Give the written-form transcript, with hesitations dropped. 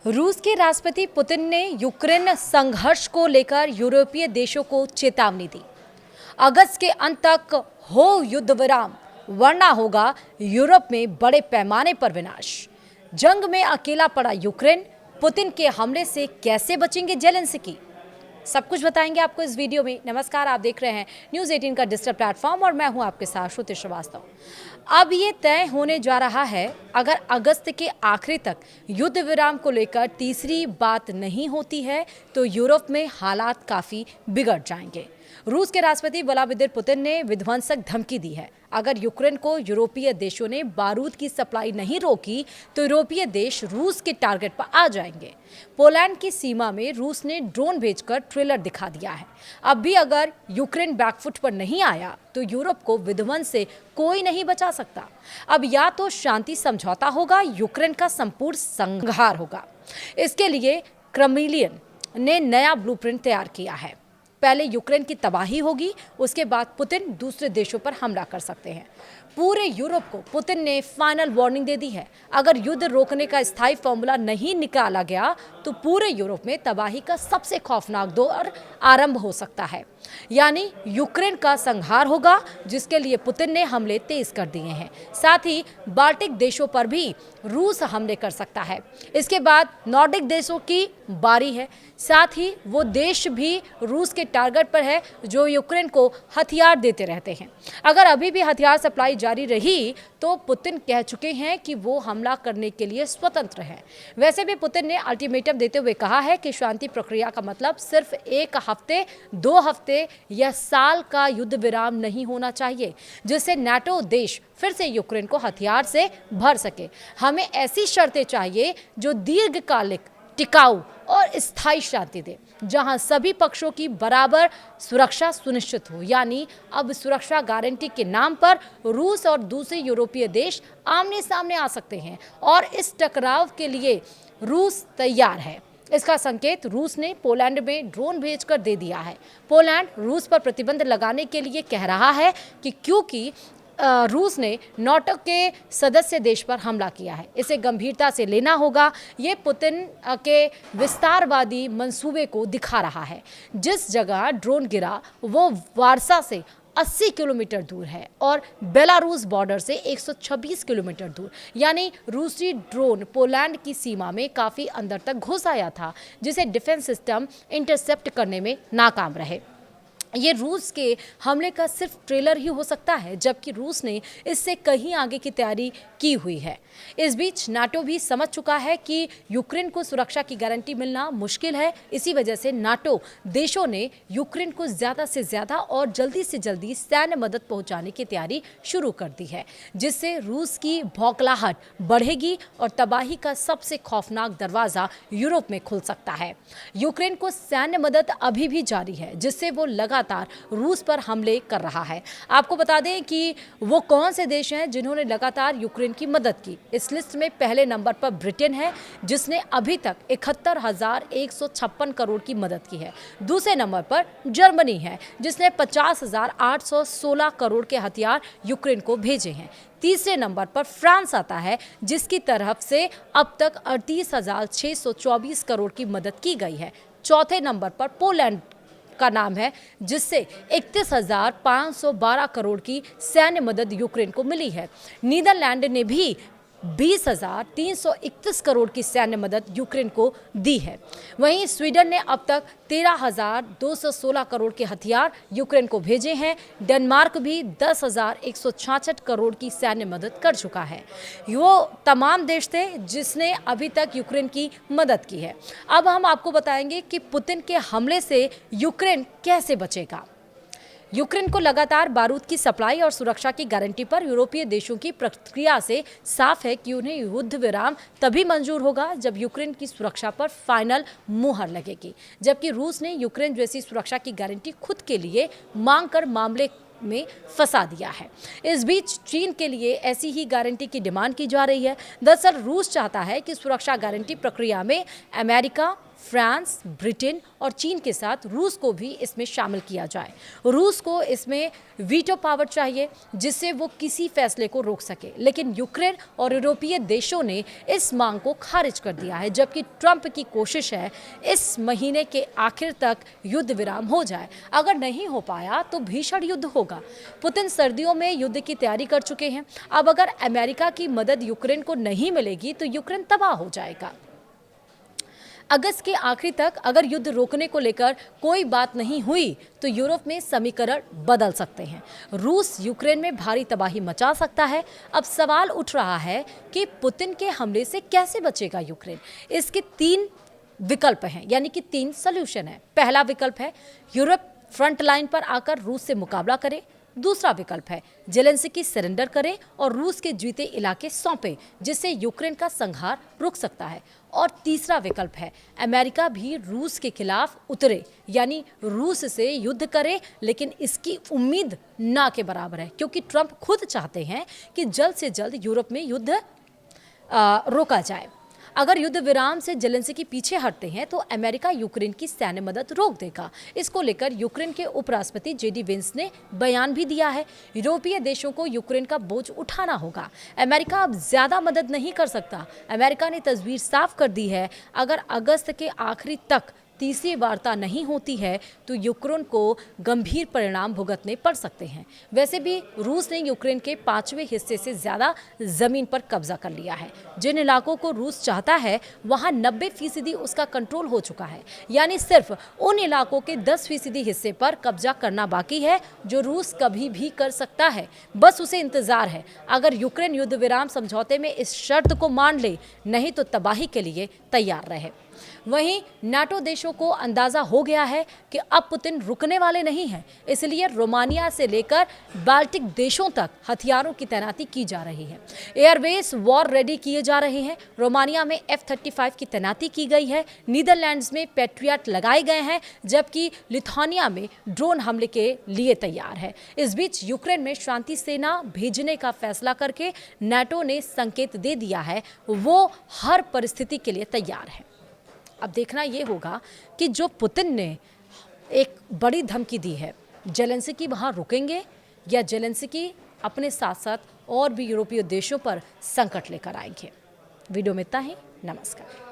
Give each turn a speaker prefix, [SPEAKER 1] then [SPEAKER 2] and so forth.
[SPEAKER 1] रूस के राष्ट्रपति पुतिन ने यूक्रेन संघर्ष को लेकर यूरोपीय देशों को चेतावनी दी। अगस्त के अंत तक हो युद्ध विराम, वरना होगा यूरोप में बड़े पैमाने पर विनाश। जंग में अकेला पड़ा यूक्रेन, पुतिन के हमले से कैसे बचेंगे जेलेंस्की? सब कुछ बताएंगे आपको इस वीडियो में। नमस्कार, आप देख रहे हैं न्यूज़ 18 का डिजिटल प्लेटफॉर्म और मैं हूं आपके साथ श्रुति श्रीवास्तव। अब ये तय होने जा रहा है, अगर अगस्त के आखिरी तक युद्ध विराम को लेकर तीसरी बात नहीं होती है तो यूरोप में हालात काफ़ी बिगड़ जाएंगे। रूस के राष्ट्रपति व्लादिमीर पुतिन ने विध्वंसक धमकी दी है। अगर यूक्रेन को यूरोपीय देशों ने बारूद की सप्लाई नहीं रोकी तो यूरोपीय देश रूस के टारगेट पर आ जाएंगे। पोलैंड की सीमा में रूस ने ड्रोन भेजकर ट्रेलर दिखा दिया है। अब भी अगर यूक्रेन बैकफुट पर नहीं आया तो यूरोप को विध्वंस से कोई नहीं बचा सकता। अब या तो शांति समझौता होगा, यूक्रेन का संपूर्ण संहार होगा। इसके लिए क्रेमलिन ने नया ब्लूप्रिंट तैयार किया है। पहले यूक्रेन की तबाही होगी, उसके बाद पुतिन दूसरे देशों पर हमला कर सकते हैं। पूरे यूरोप को पुतिन ने फाइनल वार्निंग दे दी है। अगर युद्ध रोकने का स्थायी फॉर्मूला नहीं निकाला गया तो पूरे यूरोप में तबाही का सबसे खौफनाक दौर आरंभ हो सकता है, यानी यूक्रेन का संहार होगा, जिसके लिए पुतिन ने हमले तेज कर दिए हैं। साथ ही बाल्टिक देशों पर भी रूस हमले कर सकता है। इसके बाद नॉर्डिक देशों की बारी है। साथ ही वो देश भी रूस के टारगेट पर है जो यूक्रेन को हथियार देते रहते हैं। अगर अभी भी हथियार सप्लाई जारी रही तो पुतिन कह चुके हैं कि वो हमला करने के लिए स्वतंत्र हैं। वैसे भी पुतिन ने अल्टीमेटम देते हुए कहा है कि शांति प्रक्रिया का मतलब सिर्फ एक हफ्ते, 2 हफ्ते या साल का युद्ध विराम नहीं होना चाहिए, जिससे नाटो देश फिर से यूक्रेन को हथियार से भर सके। हमें ऐसी शर्तें चाहिए जो दीर्घकालिक, टिकाऊ और स्थायी शांति दे, जहां सभी पक्षों की बराबर सुरक्षा सुनिश्चित हो। यानी अब सुरक्षा गारंटी के नाम पर रूस और दूसरे यूरोपीय देश आमने सामने आ सकते हैं और इस टकराव के लिए रूस तैयार है। इसका संकेत रूस ने पोलैंड में ड्रोन भेजकर दे दिया है। पोलैंड रूस पर प्रतिबंध लगाने के लिए कह रहा है कि क्योंकि रूस ने नाटो के सदस्य देश पर हमला किया है, इसे गंभीरता से लेना होगा। ये पुतिन के विस्तारवादी मंसूबे को दिखा रहा है। जिस जगह ड्रोन गिरा वो वारसा से 80 किलोमीटर दूर है और बेलारूस बॉर्डर से 126 किलोमीटर दूर, यानी रूसी ड्रोन पोलैंड की सीमा में काफ़ी अंदर तक घुस आया था, जिसे डिफेंस सिस्टम इंटरसेप्ट करने में नाकाम रहे। ये रूस के हमले का सिर्फ ट्रेलर ही हो सकता है, जबकि रूस ने इससे कहीं आगे की तैयारी की हुई है। इस बीच नाटो भी समझ चुका है कि यूक्रेन को सुरक्षा की गारंटी मिलना मुश्किल है। इसी वजह से नाटो देशों ने यूक्रेन को ज़्यादा से ज़्यादा और जल्दी से जल्दी सैन्य मदद पहुंचाने की तैयारी शुरू कर दी है, जिससे रूस की बौखलाहट बढ़ेगी और तबाही का सबसे खौफनाक दरवाज़ा यूरोप में खुल सकता है। यूक्रेन को सैन्य मदद अभी भी जारी है, जिससे वो लगातार रूस पर हमले कर रहा है। आपको बता दें कि वो कौन से देश हैं जिन्होंने लगातार यूक्रेन की मदद की। इस लिस्ट में पहले नंबर पर ब्रिटेन है, जिसने अभी तक 71,156 करोड़ की मदद की है। दूसरे नंबर पर जर्मनी है, जिसने 50,816 करोड़ के हथियार यूक्रेन को भेजे हैं। तीसरे नंबर पर फ्रांस आता है, जिसकी तरफ से अब तक 38,624 करोड़ की मदद की गई है। चौथे नंबर पर पोलैंड का नाम है, जिससे 31,512 करोड़ की सैन्य मदद यूक्रेन को मिली है। नीदरलैंड ने भी 20,331 करोड़ की सैन्य मदद यूक्रेन को दी है। वहीं स्वीडन ने अब तक 13,216 करोड़ के हथियार यूक्रेन को भेजे हैं। डेनमार्क भी 10,166 करोड़ की सैन्य मदद कर चुका है। वो तमाम देश थे जिसने अभी तक यूक्रेन की मदद की है। अब हम आपको बताएंगे कि पुतिन के हमले से यूक्रेन कैसे बचेगा। यूक्रेन को लगातार बारूद की सप्लाई और सुरक्षा की गारंटी पर यूरोपीय देशों की प्रतिक्रिया से साफ है कि उन्हें युद्ध विराम तभी मंजूर होगा जब यूक्रेन की सुरक्षा पर फाइनल मुहर लगेगी, जबकि रूस ने यूक्रेन जैसी सुरक्षा की गारंटी खुद के लिए मांग कर मामले में फंसा दिया है। इस बीच चीन के लिए ऐसी ही गारंटी की डिमांड की जा रही है। दरअसल रूस चाहता है कि सुरक्षा गारंटी प्रक्रिया में अमेरिका, फ्रांस, ब्रिटेन और चीन के साथ रूस को भी इसमें शामिल किया जाए। रूस को इसमें वीटो पावर चाहिए जिससे वो किसी फैसले को रोक सके, लेकिन यूक्रेन और यूरोपीय देशों ने इस मांग को खारिज कर दिया है, जबकि ट्रंप की कोशिश है इस महीने के आखिर तक युद्ध विराम हो जाए। अगर नहीं हो पाया तो भीषण युद्ध होगा। पुतिन सर्दियों में युद्ध की तैयारी कर चुके हैं। अब अगर अमेरिका की मदद यूक्रेन को नहीं मिलेगी तो यूक्रेन तबाह हो जाएगा। अगस्त के आखिरी तक अगर युद्ध रोकने को लेकर कोई बात नहीं हुई तो यूरोप में समीकरण बदल सकते हैं। रूस यूक्रेन में भारी तबाही मचा सकता है। अब सवाल उठ रहा है कि पुतिन के हमले से कैसे बचेगा यूक्रेन। इसके 3 विकल्प हैं, यानी कि 3 सॉल्यूशन है। पहला विकल्प है यूरोप फ्रंट लाइन पर आकर रूस से मुकाबला करे। दूसरा विकल्प है जेलेंस्की सरेंडर करे और रूस के जीते इलाके सौंपे, जिससे यूक्रेन का संहार रुक सकता है। और तीसरा विकल्प है अमेरिका भी रूस के खिलाफ उतरे, यानी रूस से युद्ध करे, लेकिन इसकी उम्मीद ना के बराबर है, क्योंकि ट्रंप खुद चाहते हैं कि जल्द से जल्द यूरोप में युद्ध रोका जाए। अगर युद्ध विराम से जेलेंस्की पीछे हटते हैं तो अमेरिका यूक्रेन की सैन्य मदद रोक देगा। इसको लेकर यूक्रेन के उपराष्ट्रपति जेडी वेंस ने बयान भी दिया है। यूरोपीय देशों को यूक्रेन का बोझ उठाना होगा। अमेरिका अब ज्यादा मदद नहीं कर सकता। अमेरिका ने तस्वीर साफ कर दी है। अगर अगस्त के आखिरी तक तीसरी वार्ता नहीं होती है तो यूक्रेन को गंभीर परिणाम भुगतने पड़ सकते हैं। वैसे भी रूस ने यूक्रेन के 5वें हिस्से से ज़्यादा ज़मीन पर कब्जा कर लिया है। जिन इलाकों को रूस चाहता है वहां 90% उसका कंट्रोल हो चुका है, यानी सिर्फ उन इलाकों के 10% हिस्से पर कब्जा करना बाकी है, जो रूस कभी भी कर सकता है। बस उसे इंतज़ार है। अगर यूक्रेन युद्ध विराम समझौते में इस शर्त को मान ले, नहीं तो तबाही के लिए तैयार रहे। वहीं नाटो देशों को अंदाजा हो गया है कि अब पुतिन रुकने वाले नहीं हैं, इसलिए रोमानिया से लेकर बाल्टिक देशों तक हथियारों की तैनाती की जा रही है। एयरबेस वॉर रेडी किए जा रहे हैं। रोमानिया में F-35 की तैनाती की गई है। नीदरलैंड्स में पैट्रियट लगाए गए हैं, जबकि लिथुआनिया में ड्रोन हमले के लिए तैयार है। इस बीच यूक्रेन में शांति सेना भेजने का फैसला करके नाटो ने संकेत दे दिया है वो हर परिस्थिति के लिए तैयार है। अब देखना ये होगा कि जो पुतिन ने एक बड़ी धमकी दी है, जेलेंस्की वहाँ रुकेंगे या जेलेंस्की अपने साथ साथ और भी यूरोपीय देशों पर संकट लेकर आएंगे। वीडियो में इतना ही। नमस्कार।